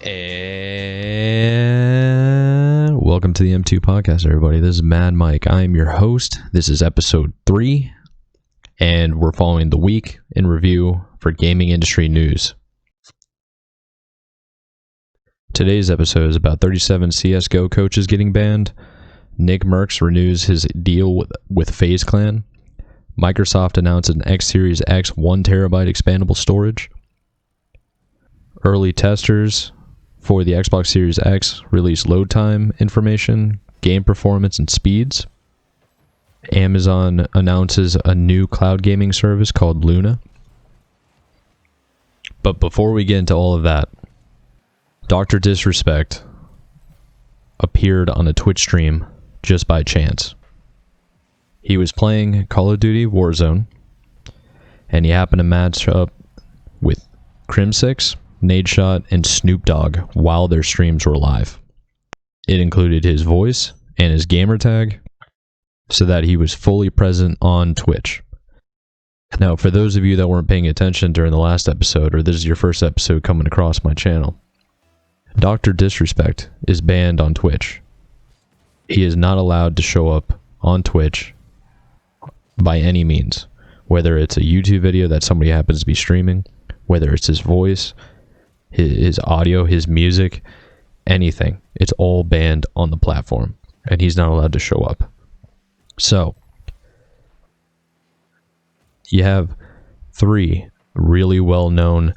And welcome to the M2 podcast, everybody. This is Mad Mike. I am your host. This is episode 3, and we're following the week in review for gaming industry news. Today's episode is about 37 CSGO coaches getting banned. Nick Merckx renews his deal with FaZe Clan. Microsoft announced an X Series X 1TB expandable storage. Early testers for the Xbox Series X release load time information, game performance, and speeds. Amazon announces a new cloud gaming service called Luna. But before we get into all of that, DrDisrespect appeared on a Twitch stream just by chance. He was playing Call of Duty Warzone, and he happened to match up with Crim6, Nadeshot, and Snoop Dogg while their streams were live. It included his voice and his gamertag, so that he was fully present on Twitch. Now, for those of you that weren't paying attention during the last episode, or this is your first episode coming across my channel, DrDisrespect is banned on Twitch. He is not allowed to show up on Twitch by any means, whether it's a YouTube video that somebody happens to be streaming, whether it's his voice, his audio, his music, anything. It's all banned on the platform, and he's not allowed to show up. So, you have 3 really well-known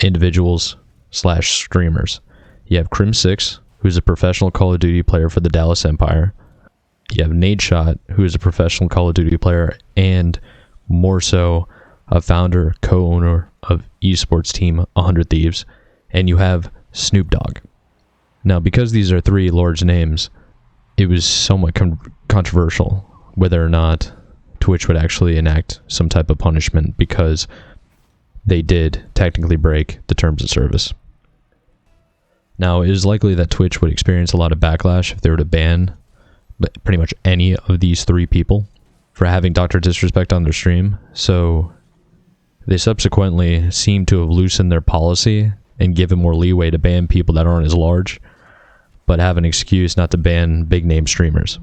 individuals / streamers. You have Crim6, who's a professional Call of Duty player for the Dallas Empire. You have Nadeshot, who is a professional Call of Duty player and more so a founder, co-owner of esports team 100 Thieves, and you have Snoop Dogg. Now, because these are 3 large names, it was somewhat controversial whether or not Twitch would actually enact some type of punishment, because they did technically break the terms of service. Now, it is likely that Twitch would experience a lot of backlash if they were to ban pretty much any of these 3 people for having DrDisrespect on their stream, so they subsequently seem to have loosened their policy and given more leeway to ban people that aren't as large, but have an excuse not to ban big name streamers.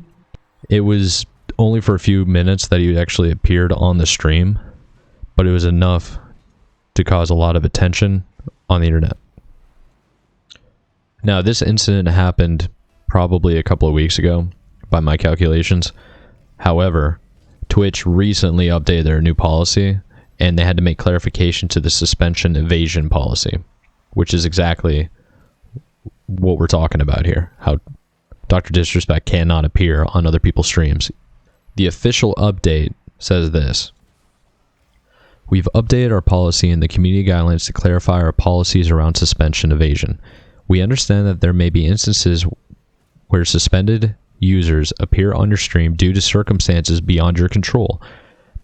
It was only for a few minutes that he actually appeared on the stream, but it was enough to cause a lot of attention on the internet. Now, this incident happened probably a couple of weeks ago, by my calculations. However, Twitch recently updated their new policy, and they had to make clarification to the suspension evasion policy, which is exactly what we're talking about here, how DrDisrespect cannot appear on other people's streams. The official update says this: "We've updated our policy and the community guidelines to clarify our policies around suspension evasion. We understand that there may be instances where suspended users appear on your stream due to circumstances beyond your control,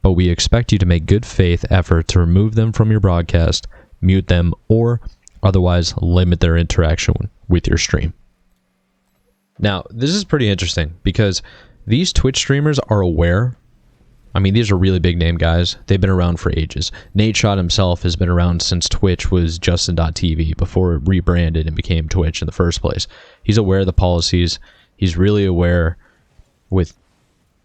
but we expect you to make good faith effort to remove them from your broadcast, mute them, or otherwise limit their interaction with your stream." Now, this is pretty interesting because these Twitch streamers are aware. I mean, these are really big name guys. They've been around for ages. Nadeshot himself has been around since Twitch was Justin.tv, before it rebranded and became Twitch in the first place. He's aware of the policies. He's really aware with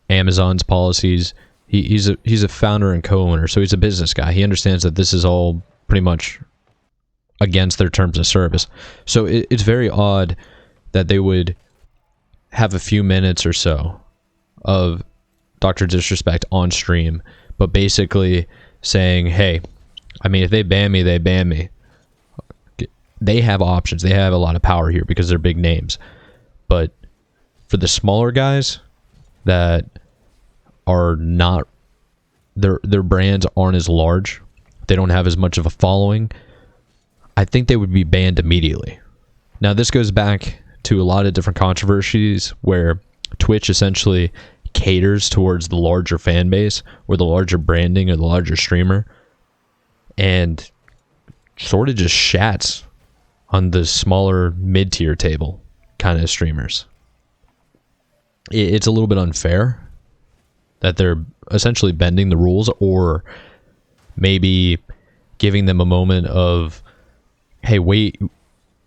Amazon's policies. He's a founder and co-owner, so he's a business guy. He understands that this is all pretty much against their terms of service. So it's very odd that they would have a few minutes or so of DrDisrespect on stream, but basically saying, hey, I mean, if they ban me, they ban me. They have options. They have a lot of power here because they're big names. But for the smaller guys that are not, their brands aren't as large, they don't have as much of a following, I think they would be banned immediately. Now, this goes back to a lot of different controversies where Twitch essentially caters towards the larger fan base or the larger branding or the larger streamer, and sort of just shats on the smaller mid-tier table kind of streamers. It's a little bit unfair that they're essentially bending the rules, or maybe giving them a moment of, hey, wait,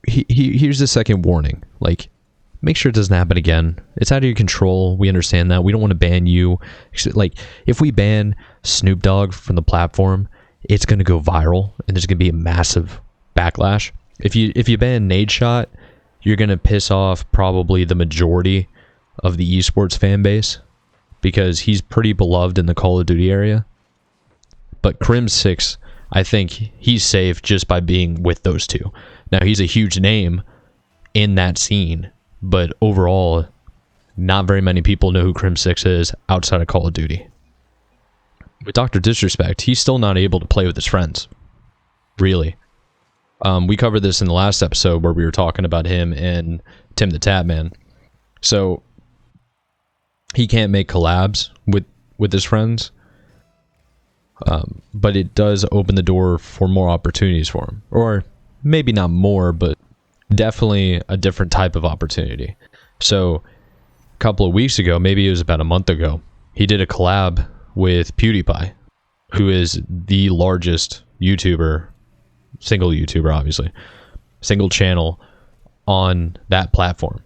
here's the second warning. Like, make sure it doesn't happen again. It's out of your control. We understand that. We don't want to ban you. Like, if we ban Snoop Dogg from the platform, it's going to go viral, and there's going to be a massive backlash. If you ban Nadeshot, you're going to piss off probably the majority of the esports fan base, because he's pretty beloved in the Call of Duty area. But Crim6, I think he's safe just by being with those two. Now, he's a huge name in that scene, but overall, not very many people know who Crim6 is outside of Call of Duty. With DrDisrespect, he's still not able to play with his friends. Really. We covered this in the last episode where we were talking about him and Tim the Tatman. So, he can't make collabs with his friends. But it does open the door for more opportunities for him. Or maybe not more, but definitely a different type of opportunity. So, a couple of weeks ago, maybe it was about a month ago, he did a collab with PewDiePie, who is the largest YouTuber, single YouTuber, obviously, single channel on that platform.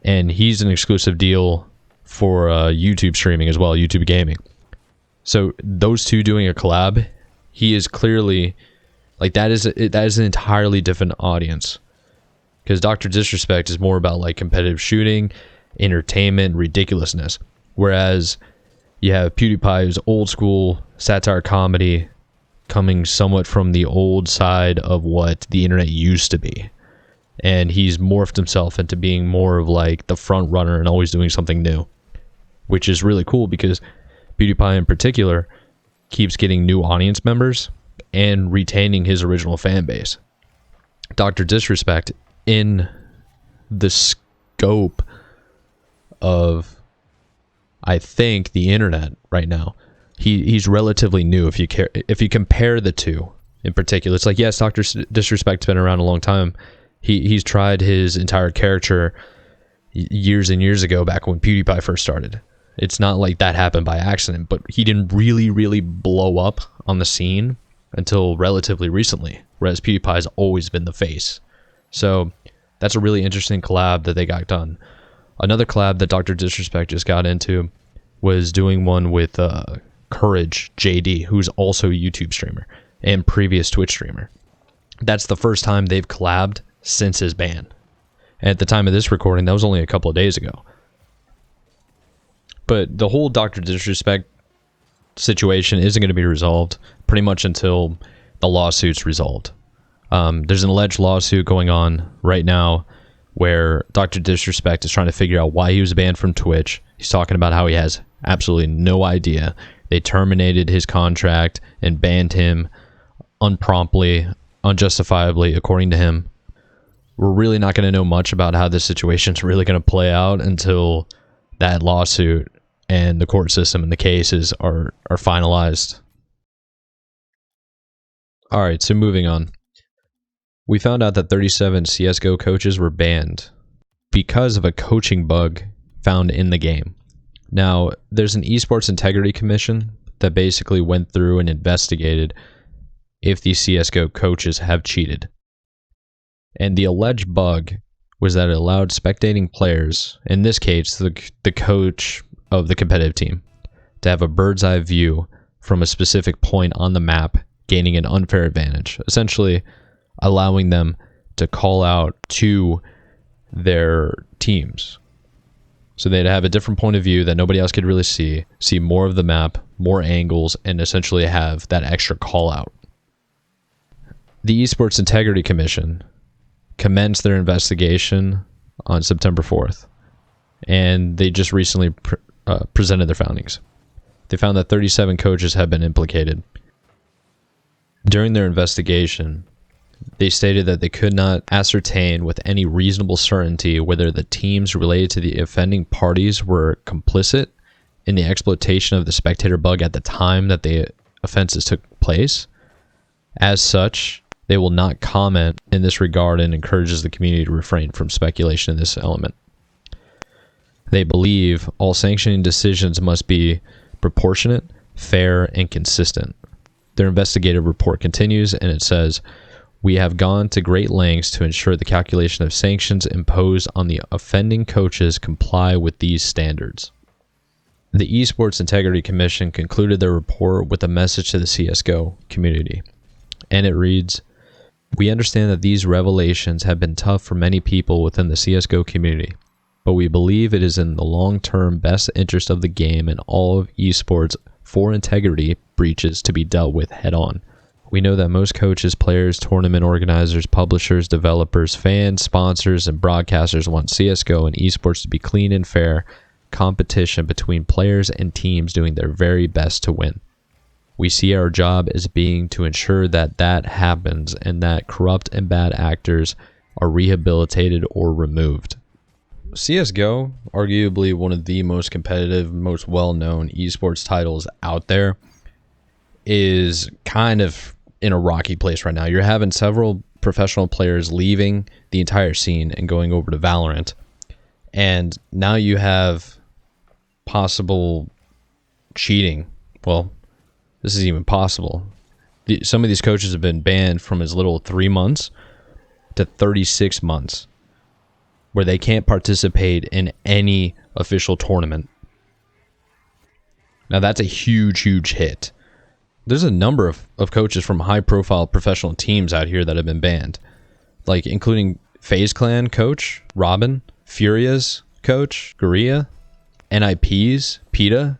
And he's an exclusive deal for YouTube streaming as well, YouTube gaming. So those two doing a collab, he is clearly, like, that is an entirely different audience. Because DrDisrespect is more about like competitive shooting, entertainment, ridiculousness. Whereas you have PewDiePie, who's old school satire comedy, coming somewhat from the old side of what the internet used to be. And he's morphed himself into being more of like the front runner and always doing something new, which is really cool because PewDiePie in particular keeps getting new audience members and retaining his original fan base. DrDisrespect, in the scope of, I think, the internet right now, he's relatively new. If you compare the two in particular, it's like, yes, DrDisrespect's been around a long time. He's tried his entire character years and years ago, back when PewDiePie first started. It's not like that happened by accident, but he didn't really blow up on the scene until relatively recently, whereas PewDiePie's always been the face. So that's a really interesting collab that they got done. Another collab that DrDisrespect just got into was doing one with Courage JD, who's also a YouTube streamer and previous Twitch streamer. That's the first time they've collabed since his ban. And at the time of this recording, that was only a couple of days ago. But the whole DrDisrespect situation isn't going to be resolved pretty much until the lawsuit's resolved. There's an alleged lawsuit going on right now where DrDisrespect is trying to figure out why he was banned from Twitch. He's talking about how he has absolutely no idea. They terminated his contract and banned him unpromptly, unjustifiably, according to him. We're really not going to know much about how this situation's really going to play out until that lawsuit and the court system and the cases are finalized. All right, so moving on. We found out that 37 CSGO coaches were banned because of a coaching bug found in the game. Now, there's an Esports Integrity Commission that basically went through and investigated if these CSGO coaches have cheated. And the alleged bug was that it allowed spectating players, in this case, the coach of the competitive team, to have a bird's eye view from a specific point on the map, gaining an unfair advantage, essentially allowing them to call out to their teams. So they'd have a different point of view that nobody else could really see more of the map, more angles, and essentially have that extra call out. The Esports Integrity Commission commenced their investigation on September 4th, and they just recently presented their findings. They found that 37 coaches have been implicated. During their investigation, they stated that they could not ascertain with any reasonable certainty whether the teams related to the offending parties were complicit in the exploitation of the spectator bug at the time that the offenses took place. As such, they will not comment in this regard and encourages the community to refrain from speculation in this element. They believe all sanctioning decisions must be proportionate, fair, and consistent. Their investigative report continues, and it says, We have gone to great lengths to ensure the calculation of sanctions imposed on the offending coaches comply with these standards. The Esports Integrity Commission concluded their report with a message to the CSGO community, and it reads, "We understand that these revelations have been tough for many people within the CSGO community, but we believe it is in the long-term best interest of the game and all of esports for integrity breaches to be dealt with head-on. We know that most coaches, players, tournament organizers, publishers, developers, fans, sponsors, and broadcasters want CSGO and esports to be clean and fair competition between players and teams doing their very best to win. We see our job as being to ensure that that happens and that corrupt and bad actors are rehabilitated or removed." CSGO, arguably one of the most competitive, most well-known esports titles out there, is kind of in a rocky place right now. You're having several professional players leaving the entire scene and going over to Valorant. And now you have possible cheating. Well, this is even possible. Some of these coaches have been banned from as little as 3 months to 36 months, where they can't participate in any official tournament. Now that's a huge, huge hit. There's a number of coaches from high-profile professional teams out here that have been banned, like including FaZe Clan coach Robin, Furia's coach Guerrilla, NIP's PETA,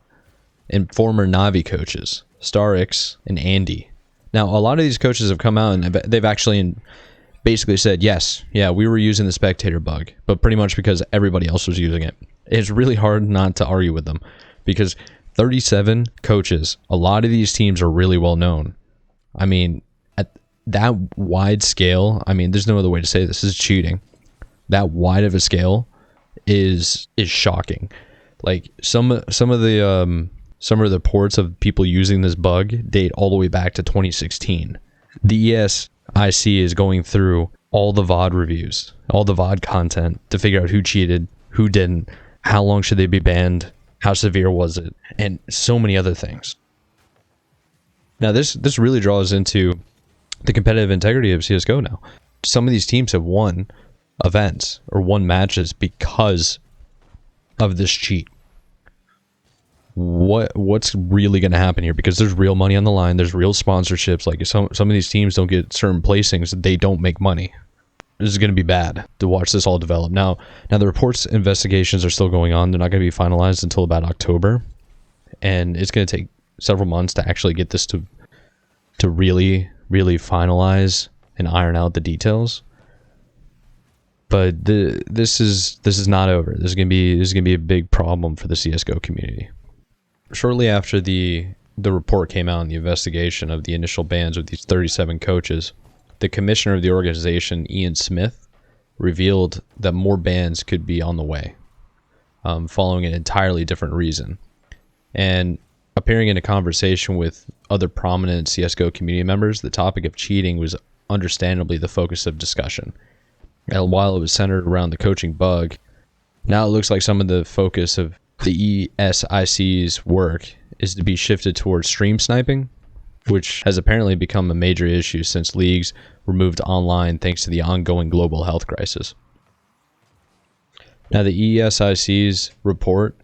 and former Navi coaches Starix and Andy. Now, a lot of these coaches have come out and they've actually basically said, yes, yeah, we were using the spectator bug, but pretty much because everybody else was using it. It's really hard not to argue with them because 37 coaches, a lot of these teams are really well known. I mean, at that wide scale, I mean, there's no other way to say this is cheating. That wide of a scale is shocking. Like some of the reports of people using this bug date all the way back to 2016. The ESIC is going through all the VOD reviews, all the VOD content to figure out who cheated, who didn't, how long should they be banned, how severe was it, and so many other things. Now this really draws into the competitive integrity of CSGO now. Some of these teams have won events or won matches because of this cheat. What's really going to happen here? Because there's real money on the line. There's real sponsorships. Like if some of these teams don't get certain placings, they don't make money. This is going to be bad to watch this all develop. Now the reports investigations are still going on. They're not going to be finalized until about October, and it's going to take several months to actually get this to really finalize and iron out the details. But this is not over. This is gonna be a big problem for the CSGO community. Shortly after the report came out in the investigation of the initial bans of these 37 coaches, the commissioner of the organization, Ian Smith, revealed that more bans could be on the way, following an entirely different reason. And appearing in a conversation with other prominent CSGO community members, the topic of cheating was understandably the focus of discussion. And while it was centered around the coaching bug, now it looks like some of the focus of the ESIC's work is to be shifted towards stream sniping, which has apparently become a major issue since leagues were moved online thanks to the ongoing global health crisis. Now, the ESIC's report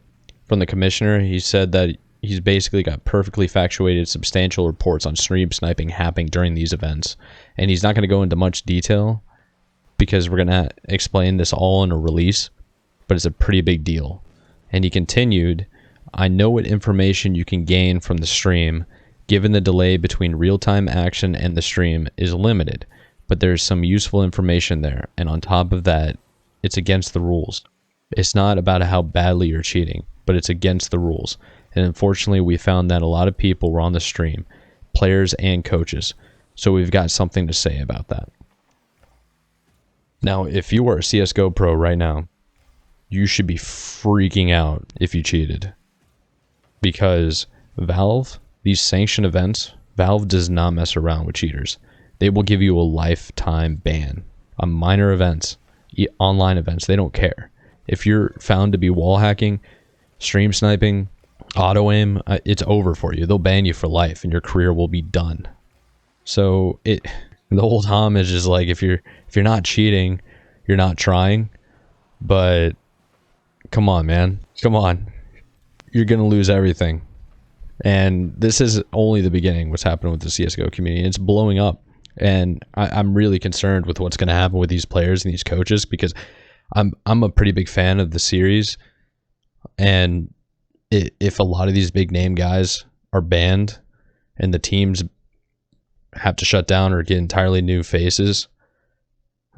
from the commissioner, he said that he's basically got perfectly factuated, substantial reports on stream sniping happening during these events. And he's not going to go into much detail because we're going to explain this all in a release, but it's a pretty big deal. And he continued, "I know what information you can gain from the stream, given the delay between real-time action and the stream is limited, but there's some useful information there. And on top of that, it's against the rules. It's not about how badly you're cheating, but it's against the rules. And unfortunately, we found that a lot of people were on the stream, players and coaches. So we've got something to say about that." Now, if you are a CSGO pro right now, you should be freaking out if you cheated. Because Valve, these sanctioned events, Valve does not mess around with cheaters. They will give you a lifetime ban on minor events, online events. They don't care. If you're found to be wall hacking, stream sniping, auto aim, it's over for you. They'll ban you for life and your career will be done. So The whole homage is like, if you're not cheating, you're not trying. But come on, man. Come on. You're going to lose everything. And this is only the beginning, what's happening with the CSGO community. It's blowing up. And I'm really concerned with what's going to happen with these players and these coaches, because I'm a pretty big fan of the series. And if a lot of these big name guys are banned and the teams have to shut down or get entirely new faces,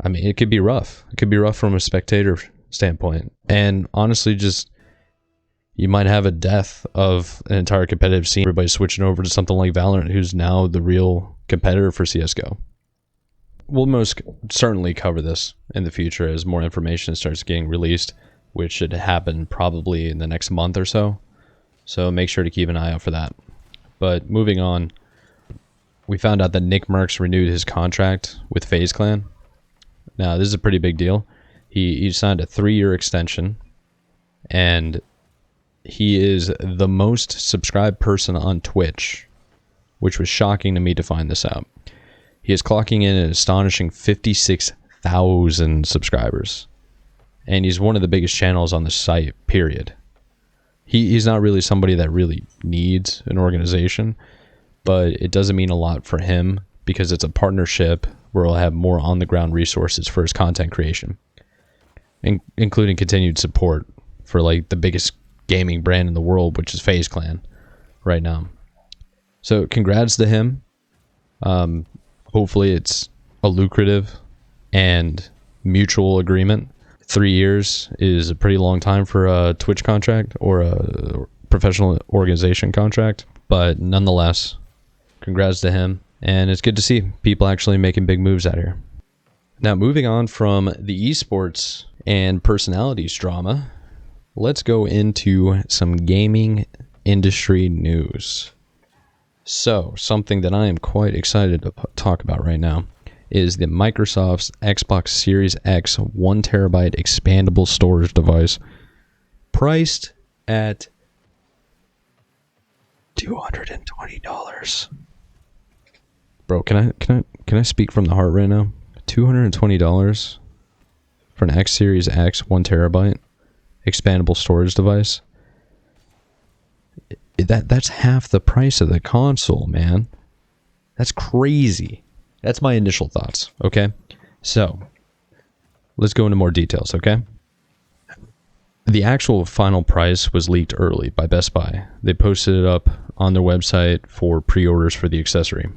I mean, it could be rough. It could be rough from a spectator standpoint. And honestly, just you might have a death of an entire competitive scene. Everybody's switching over to something like Valorant, who's now the real competitor for CSGO. We'll most certainly cover this in the future as more information starts getting released, which should happen probably in the next month or so. So make sure to keep an eye out for that. But moving on, we found out that Nick Merckx renewed his contract with FaZe Clan. Now, this is a pretty big deal. He signed a 3-year extension, and he is the most subscribed person on Twitch, which was shocking to me to find this out. He is clocking in an astonishing 56,000 subscribers. And he's one of the biggest channels on the site, period. He's not really somebody that really needs an organization, but it doesn't mean a lot for him because it's a partnership where he'll have more on-the-ground resources for his content creation, including continued support for like the biggest gaming brand in the world, which is FaZe Clan right now. So congrats to him. Hopefully it's a lucrative and mutual agreement. 3 years is a pretty long time for a Twitch contract or a professional organization contract, but nonetheless, congrats to him. And it's good to see people actually making big moves out here. Now, moving on from the esports and personalities drama, let's go into some gaming industry news. So, something that I am quite excited to talk about right now is the Microsoft's Xbox Series X 1TB expandable storage device, priced at $220. Bro, can I speak from the heart right now? $220 for an X Series X 1TB expandable storage device. That's half the price of the console, man. That's crazy. That's my initial thoughts, okay? So, let's go into more details, okay? The actual final price was leaked early by Best Buy. They posted it up on their website for pre-orders for the accessory.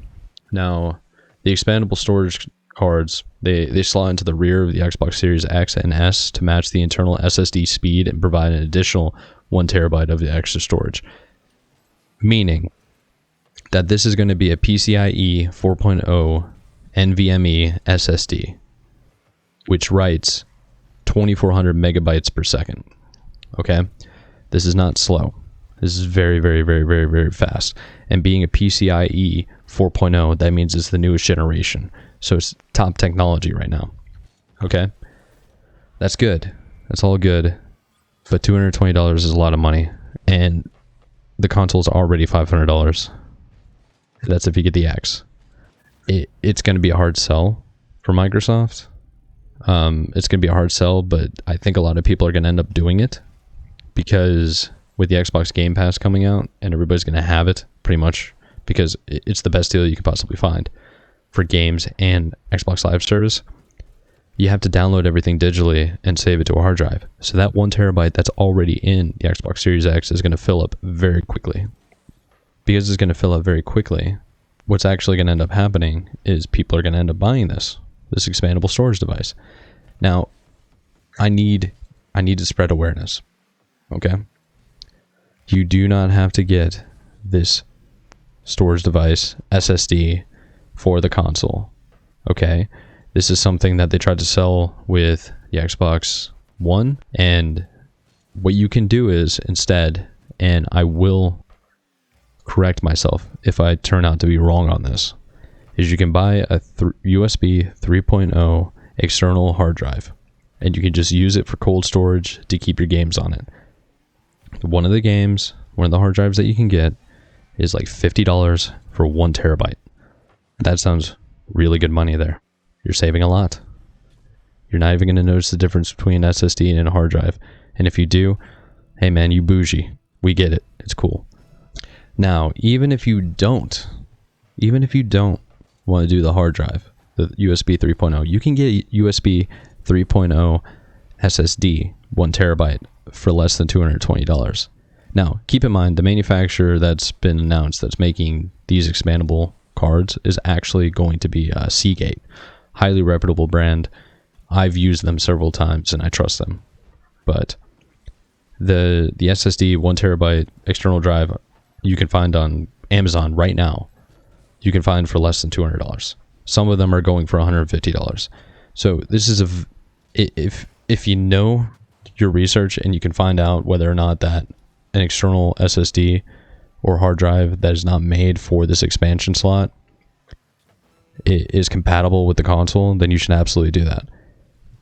Now, the expandable storage cards, they slot into the rear of the Xbox Series X and S to match the internal SSD speed and provide an additional 1TB of the extra storage. Meaning that this is going to be a PCIe 4.0 NVMe SSD, which writes 2400 megabytes per second. Okay? This is not slow. This is very, very, very, very, very fast. And being a PCIe 4.0, that means it's the newest generation. So it's top technology right now. Okay? That's good. That's all good. But $220 is a lot of money. And the console's already $500. That's if you get the X. It's going to be a hard sell for Microsoft. It's going to be a hard sell, but I think a lot of people are going to end up doing it because with the Xbox Game Pass coming out, and everybody's going to have it pretty much because it's the best deal you could possibly find for games and Xbox Live service. You have to download everything digitally and save it to a hard drive. So that 1TB that's already in the Xbox Series X is going to fill up very quickly. Because it's going to fill up very quickly, what's actually going to end up happening is people are going to end up buying this expandable storage device. Now, I need to spread awareness. Okay? You do not have to get this storage device, SSD, for the console. Okay? This is something that they tried to sell with the Xbox One, and what you can do is instead, and I will correct myself if I turn out to be wrong on this, is you can buy a USB 3.0 external hard drive, and you can just use it for cold storage to keep your games on it. One of the hard drives that you can get is like $50 for 1TB. That sounds really good money there. You're saving a lot. You're not even going to notice the difference between SSD and a hard drive. And if you do, hey man, you bougie. We get it. It's cool. Now, even if you don't want to do the hard drive, the USB 3.0, you can get USB 3.0 SSD, 1 terabyte, for less than $220. Now, keep in mind, the manufacturer that's been announced that's making these expandable cards is actually going to be Seagate. Highly reputable brand. I've used them several times and I trust them. But the SSD 1 terabyte external drive you can find on Amazon right now. You can find for less than $200. Some of them are going for $150. So this is if you know your research and you can find out whether or not that an external SSD or hard drive that is not made for this expansion slot is compatible with the console, then you should absolutely do that.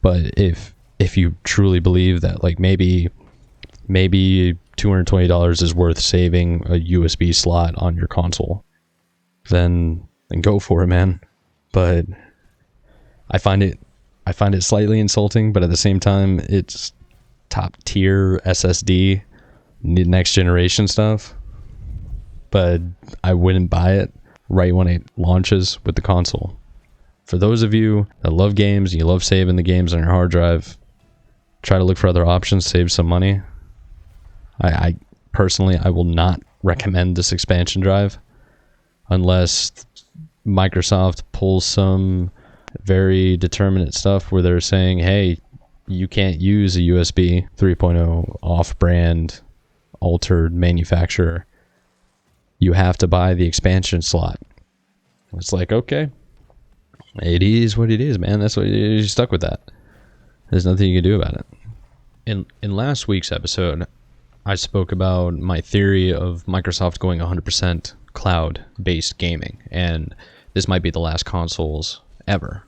But if you truly believe that like maybe $220 is worth saving a USB slot on your console, then go for it, man. But I find it slightly insulting, but at the same time, it's top tier SSD, next generation stuff. But I wouldn't buy it right when it launches with the console. For those of you that love games and you love saving the games on your hard drive, try to look for other options, save some money. I personally, I will not recommend this expansion drive unless Microsoft pulls some very determinate stuff where they're saying, hey, you can't use a USB 3.0 off-brand, altered manufacturer. You have to buy the expansion slot. It's like, okay, it is what it is, man. That's what you're stuck with that. There's nothing you can do about it. In last week's episode, I spoke about my theory of Microsoft going 100% cloud-based gaming, and this might be the last consoles ever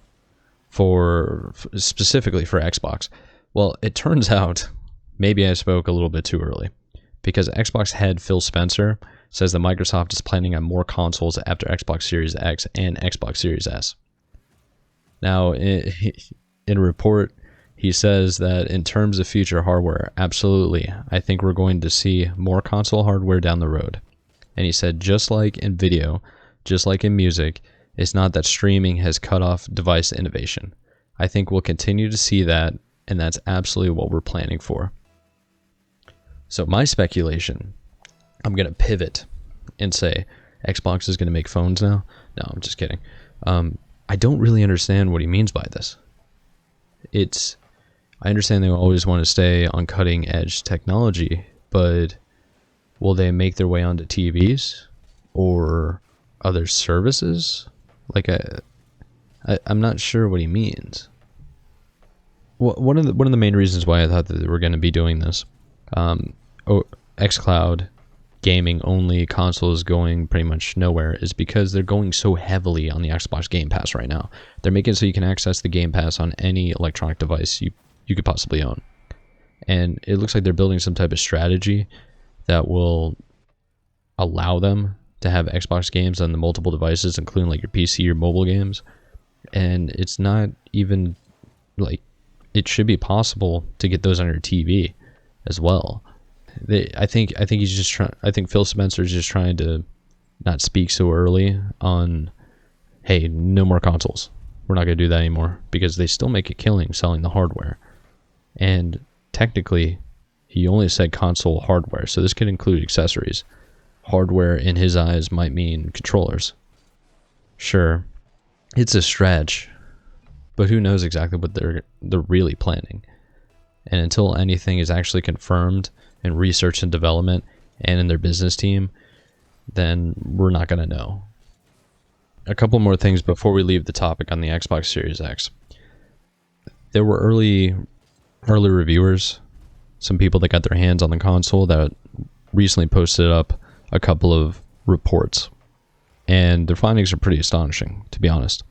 specifically for Xbox. Well, it turns out maybe I spoke a little bit too early, because Xbox head Phil Spencer says that Microsoft is planning on more consoles after Xbox Series X and Xbox Series S. Now, in a report, he says that in terms of future hardware, absolutely, I think we're going to see more console hardware down the road. And he said, just like in video, just like in music, it's not that streaming has cut off device innovation. I think we'll continue to see that, and that's absolutely what we're planning for. So my speculation, I'm going to pivot and say Xbox is going to make phones now. No, I'm just kidding. I don't really understand what he means by this. I understand they always want to stay on cutting edge technology, but will they make their way onto TVs or other services? Like I'm not sure what he means. One of the main reasons why I thought that they were going to be doing this, xCloud gaming only consoles going pretty much nowhere, is because they're going so heavily on the Xbox Game Pass right now. They're making it so you can access the Game Pass on any electronic device you could possibly own. And it looks like they're building some type of strategy that will allow them to have Xbox games on the multiple devices, including like your PC or mobile games. And it's not even like, it should be possible to get those on your TV as well. I think he's just trying. I think Phil Spencer is just trying to not speak so early on, hey, no more consoles. We're not going to do that anymore, because they still make a killing selling the hardware. And technically, he only said console hardware, so this could include accessories. Hardware in his eyes might mean controllers. Sure, it's a stretch, but who knows exactly what they're really planning. And until anything is actually confirmed in research and development and in their business team, then we're not going to know. A couple more things before we leave the topic on the Xbox Series X. There were early reviewers, some people that got their hands on the console, that recently posted up a couple of reports, and their findings are pretty astonishing, to be honest.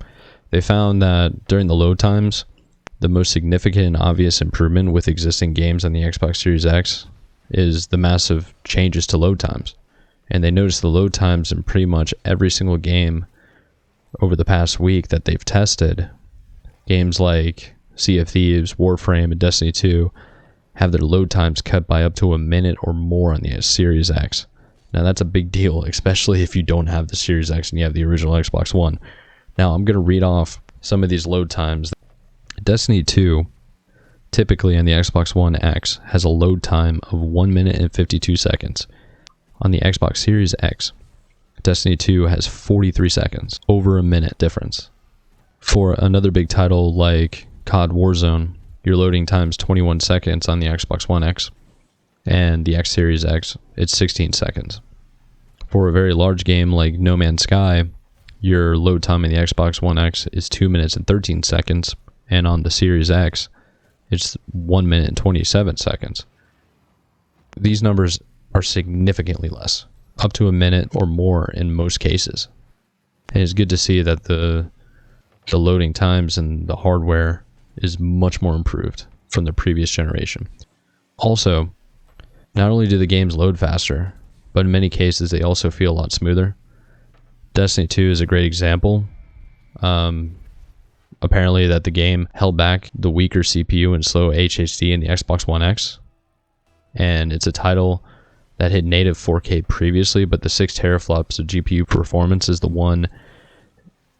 They found that during the load times, the most significant and obvious improvement with existing games on the Xbox Series X is the massive changes to load times. And they noticed the load times in pretty much every single game over the past week that they've tested, games like Sea of Thieves, Warframe, and Destiny 2 have their load times cut by up to a minute or more on the Series X. Now that's a big deal, especially if you don't have the Series X and you have the original Xbox One. Now I'm going to read off some of these load times. Destiny 2, typically on the Xbox One X, has a load time of 1 minute and 52 seconds. On the Xbox Series X, Destiny 2 has 43 seconds, over a minute difference. For another big title like COD Warzone, your loading time is 21 seconds on the Xbox One X, and the X Series X, it's 16 seconds. For a very large game like No Man's Sky, your load time in the Xbox One X is 2 minutes and 13 seconds, and on the Series X, it's 1 minute and 27 seconds. These numbers are significantly less, up to a minute or more in most cases. And it's good to see that the loading times and the hardware is much more improved from the previous generation. Also, not only do the games load faster, but in many cases they also feel a lot smoother. Destiny 2 is a great example. Apparently that the game held back the weaker CPU and slow HHD in the Xbox One X. And it's a title that hit native 4K previously, but the 6 teraflops of GPU performance is the one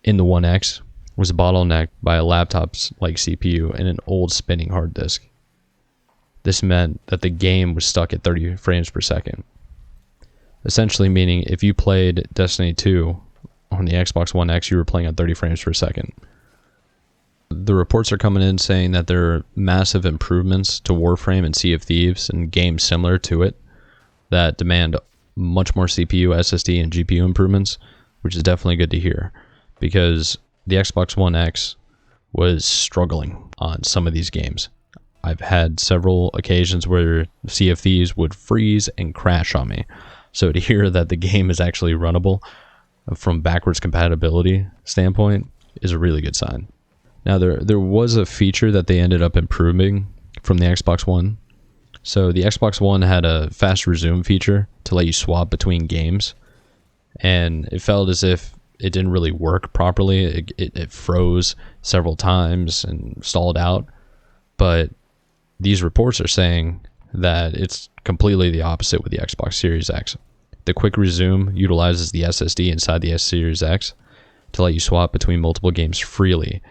in the One X was bottlenecked by a laptop's like CPU and an old spinning hard disk. This meant that the game was stuck at 30 frames per second. Essentially meaning if you played Destiny 2 on the Xbox One X, you were playing at 30 frames per second. The reports are coming in saying that there are massive improvements to Warframe and Sea of Thieves and games similar to it that demand much more CPU, SSD, and GPU improvements, which is definitely good to hear because the Xbox One X was struggling on some of these games. I've had several occasions where Sea of Thieves would freeze and crash on me. So to hear that the game is actually runnable from backwards compatibility standpoint is a really good sign. Now there was a feature that they ended up improving from the Xbox One. So the Xbox One had a fast resume feature to let you swap between games, and it felt as if it didn't really work properly. It froze several times and stalled out. But these reports are saying that it's completely the opposite with the Xbox Series X. The quick resume utilizes the SSD inside the S Series X to let you swap between multiple games freely.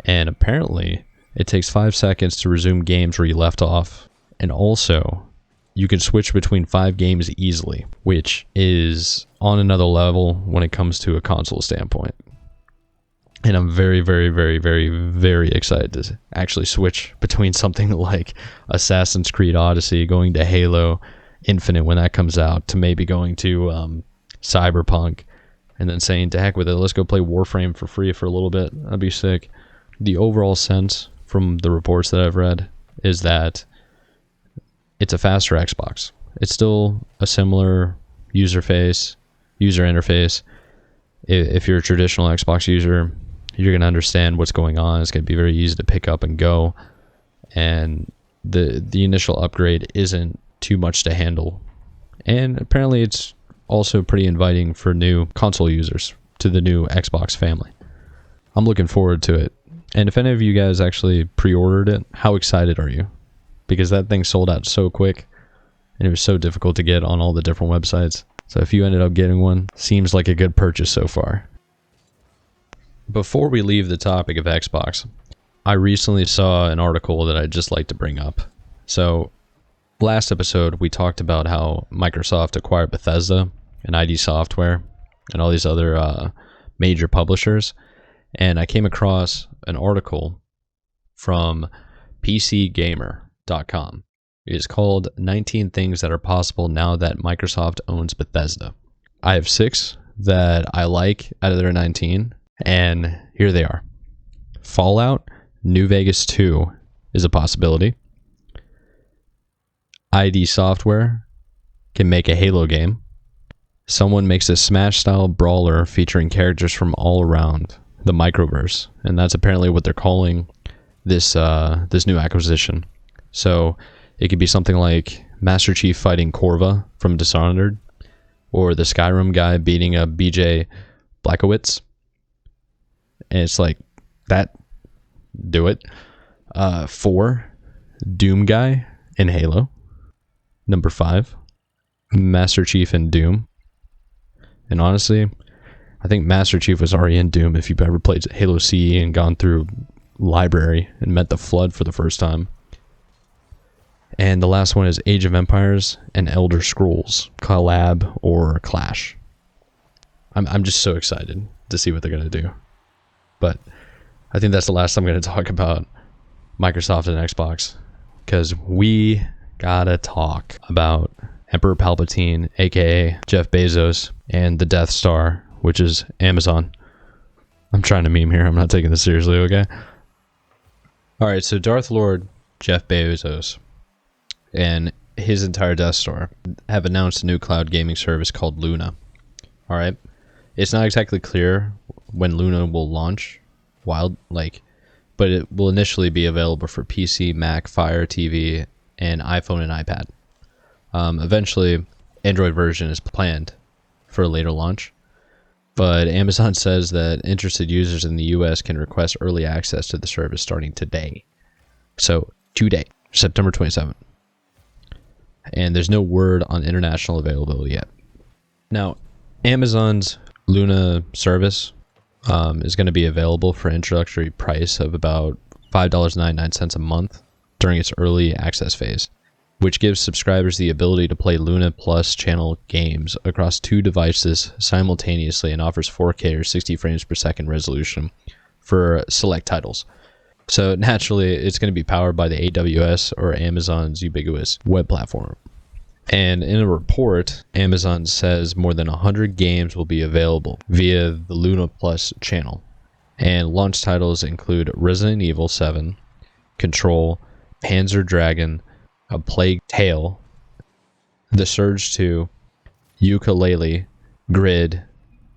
And apparently, it takes 5 seconds to resume games where you left off. And also, you can switch between 5 games easily, which is on another level when it comes to a console standpoint. And I'm very, very, very, very, very excited to actually switch between something like Assassin's Creed Odyssey, going to Halo Infinite when that comes out, to maybe going to Cyberpunk, and then saying, to heck with it, let's go play Warframe for free for a little bit. That'd be sick. The overall sense from the reports that I've read is that it's a faster Xbox. It's still a similar user interface. If you're a traditional Xbox user, you're going to understand what's going on. It's going to be very easy to pick up and go. And the initial upgrade isn't too much to handle. And apparently it's also pretty inviting for new console users to the new Xbox family. I'm looking forward to it. And if any of you guys actually pre-ordered it, how excited are you? Because that thing sold out so quick and it was so difficult to get on all the different websites. So if you ended up getting one, seems like a good purchase so far. Before we leave the topic of Xbox, I recently saw an article that I'd just like to bring up. So last episode, we talked about how Microsoft acquired Bethesda and ID Software and all these other major publishers. And I came across an article from PCGamer.com. It is called 19 Things That Are Possible Now That Microsoft Owns Bethesda. I have 6 that I like out of their 19, and here they are. Fallout New Vegas 2 is a possibility. ID Software can make a Halo game. Someone makes a Smash-style brawler featuring characters from all around the microverse, and that's apparently what they're calling this new acquisition. So it could be something like Master Chief fighting Corva from Dishonored, or the Skyrim guy beating a BJ Blazkowicz, And it's like, that, do it. 4, Doom Guy in Halo. Number 5, Master Chief in Doom. And honestly, I think Master Chief was already in Doom if you've ever played Halo CE and gone through Library and met the Flood for the first time. And the last one is Age of Empires and Elder Scrolls collab or clash. I'm just so excited to see what they're going to do. But I think that's the last I'm going to talk about Microsoft and Xbox, because we gotta talk about Emperor Palpatine, aka Jeff Bezos, and the Death Star, which is Amazon. I'm trying to meme here. I'm not taking this seriously, okay? Alright, so Darth Lord Jeff Bezos and his entire Death Star have announced a new cloud gaming service called Luna. Alright? It's not exactly clear when Luna will launch, but it will initially be available for PC, Mac, Fire TV, and iPhone and iPad. Eventually, Android version is planned for a later launch, but Amazon says that interested users in the US can request early access to the service starting today. So, today, September 27th. And there's no word on international availability yet. Now, Amazon's Luna service is going to be available for an introductory price of about $5.99 a month during its early access phase, which gives subscribers the ability to play Luna Plus channel games across 2 devices simultaneously and offers 4K or 60 frames per second resolution for select titles. So naturally, it's going to be powered by the AWS or Amazon's ubiquitous web platform. And in a report, Amazon says more than 100 games will be available via the Luna Plus channel. And launch titles include Resident Evil 7, Control, Panzer Dragon, A Plague Tale, The Surge 2, Yooka-Laylee, Grid,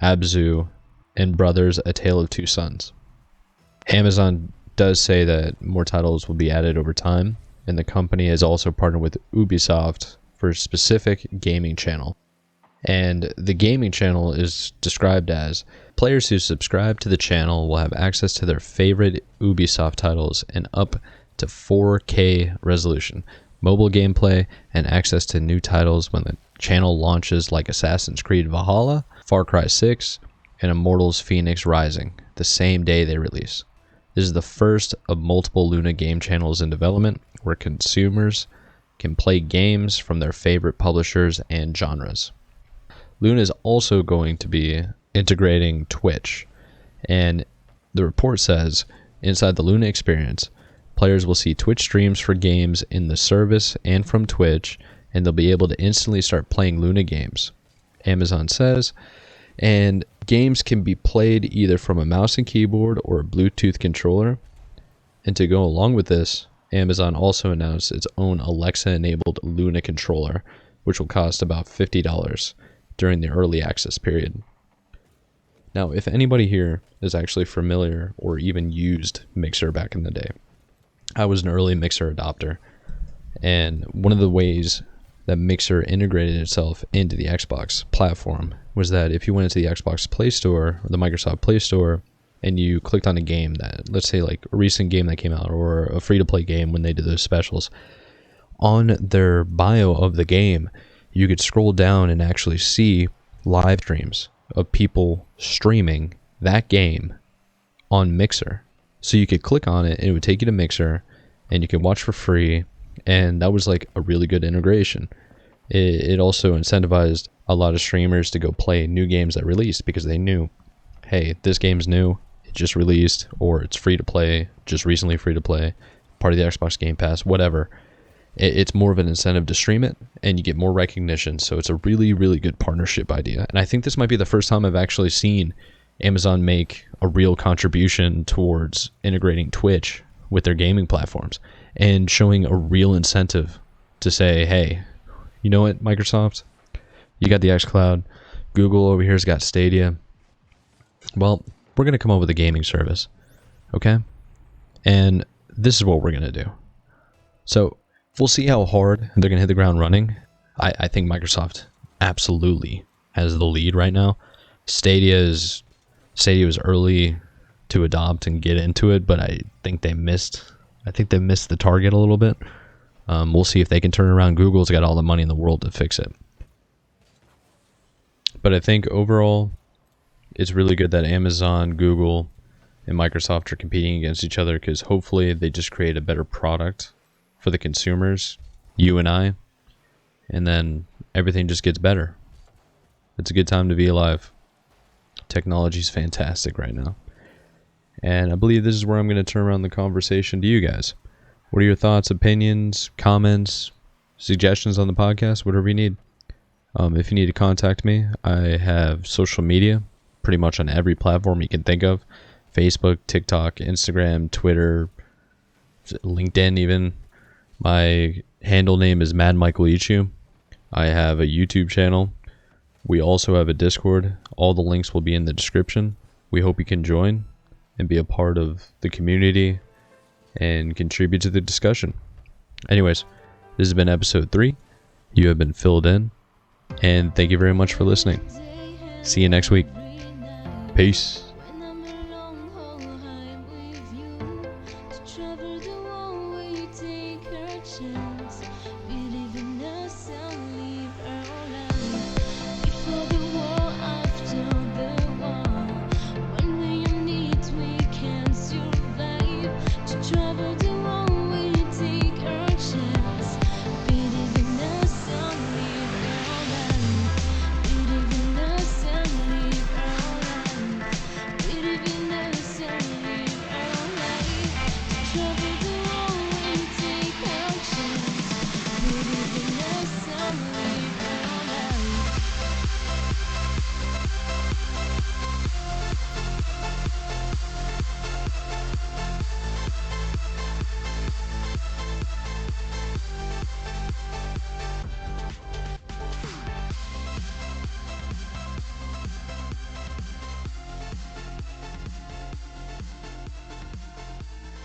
Abzu, and Brothers: A Tale of Two Sons. Amazon does say that more titles will be added over time, and the company has also partnered with Ubisoft for a specific gaming channel. And the gaming channel is described as players who subscribe to the channel will have access to their favorite Ubisoft titles in up to 4K resolution, mobile gameplay, and access to new titles when the channel launches, like Assassin's Creed Valhalla, Far Cry 6, and Immortals Phoenix Rising, the same day they release. This is the first of multiple Luna game channels in development where consumers can play games from their favorite publishers and genres. Luna is also going to be integrating Twitch, and the report says inside the Luna experience, players will see Twitch streams for games in the service and from Twitch, and they'll be able to instantly start playing Luna games, Amazon says, and games can be played either from a mouse and keyboard or a Bluetooth controller. And to go along with this, Amazon also announced its own Alexa-enabled Luna controller, which will cost about $50 during the early access period. Now, if anybody here is actually familiar or even used Mixer back in the day, I was an early Mixer adopter, and one of the ways that Mixer integrated itself into the Xbox platform was that if you went into the Xbox Play Store, or the Microsoft Play Store, and you clicked on a game that, let's say like a recent game that came out, or a free-to-play game when they did those specials, on their bio of the game, you could scroll down and actually see live streams of people streaming that game on Mixer. So you could click on it, and it would take you to Mixer, and you can watch for free, and that was like a really good integration. It also incentivized a lot of streamers to go play new games that released, because they knew, hey, this game's new, it just released, or it's free to play, just recently free to play, part of the Xbox Game Pass, whatever. It's more of an incentive to stream it, and you get more recognition. So it's a really, really good partnership idea. And I think this might be the first time I've actually seen Amazon make a real contribution towards integrating Twitch with their gaming platforms and showing a real incentive to say, hey, you know what, Microsoft, you got the xCloud, Google over here's got Stadia. Well, we're going to come up with a gaming service, okay? And this is what we're going to do. So we'll see how hard they're going to hit the ground running. I think Microsoft absolutely has the lead right now. Stadia was early to adopt and get into it, but I think they missed the target a little bit. We'll see if they can turn around. Google's got all the money in the world to fix it. But I think overall, it's really good that Amazon, Google, and Microsoft are competing against each other, because hopefully they just create a better product for the consumers, you and I, and then everything just gets better. It's a good time to be alive. Technology's fantastic right now. And I believe this is where I'm going to turn around the conversation to you guys. What are your thoughts, opinions, comments, suggestions on the podcast, whatever you need? If you need to contact me, I have social media pretty much on every platform you can think of. Facebook, TikTok, Instagram, Twitter, LinkedIn even. My handle name is MadMichaelIchu. I have a YouTube channel. We also have a Discord. All the links will be in the description. We hope you can join and be a part of the community and contribute to the discussion. Anyways, this has been episode 3. You have been filled in, and thank you very much for listening. See you next week. Peace.